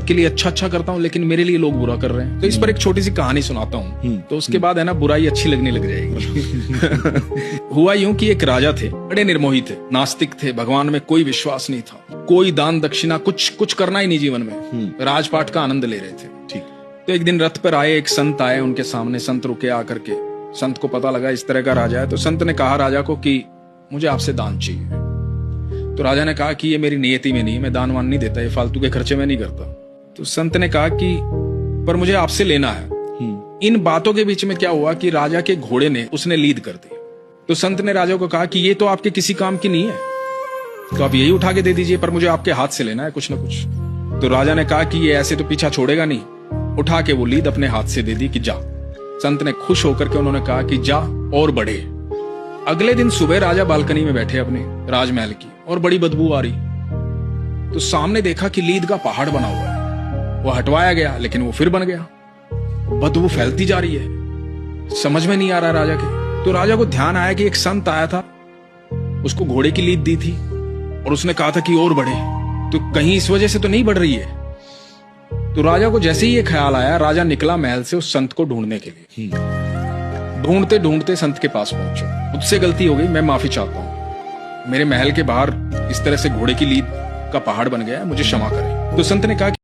सबके लिए अच्छा अच्छा करता हूँ लेकिन मेरे लिए लोग बुरा कर रहे हैं। तो इस पर एक छोटी सी कहानी सुनाता हूँ, तो उसके बाद है ना बुराई अच्छी लगने लग जाएगी। हुआ यूं कि एक राजा थे, बड़े निर्मोही थे, नास्तिक थे, भगवान में कोई विश्वास नहीं था, कोई दान दक्षिणा कुछ करना ही नहीं जीवन में, राजपाट का आनंद ले रहे थे। ठीक। तो एक दिन रथ पर आए, एक संत आए उनके सामने। संत रुके आकर के, संत को पता लगा इस तरह का राजा है, तो संत ने कहा राजा को कि मुझे आपसे दान चाहिए। तो राजा ने कहा कि ये मेरी नियति में नहीं है, मैं दान वान नहीं देता, ये फालतू के खर्चे में नहीं करता। तो संत ने कहा कि पर मुझे आपसे लेना है। इन बातों के बीच में क्या हुआ कि राजा के घोड़े ने उसने लीद कर दी। तो संत ने राजा को कहा कि ये तो आपके किसी काम की नहीं है, तो आप यही उठा के दे दीजिए, पर मुझे आपके हाथ से लेना है कुछ ना कुछ। तो राजा ने कहा कि ये ऐसे तो पीछा छोड़ेगा नहीं, उठा के वो लीद अपने हाथ से दे दी कि जा। संत ने खुश होकर के उन्होंने कहा कि जा और बढ़े। अगले दिन सुबह राजा बालकनी में बैठे अपने राजमहल की, और बड़ी बदबू आ रही। तो सामने देखा कि लीद का पहाड़ बना हुआ है। वो हटवाया गया लेकिन वो फिर बन गया, बदबू फैलती जा रही है, समझ में नहीं आ रहा राजा के। तो राजा को ध्यान आया कि एक संत आया था, उसको घोड़े की लीद दी थी और उसने कहा था कि और बढ़े, तो कहीं इस वजह से तो नहीं बढ़ रही है। तो राजा को जैसे ही ये ख्याल आया, राजा निकला महल से उस संत को ढूंढने के लिए। ढूंढते ढूंढते संत के पास पहुंचे। मुझसे गलती हो गई, मैं माफी चाहता हूँ, मेरे महल के बाहर इस तरह से घोड़े की लीद का पहाड़ बन गया है, मुझे क्षमा करें। तो संत ने कहा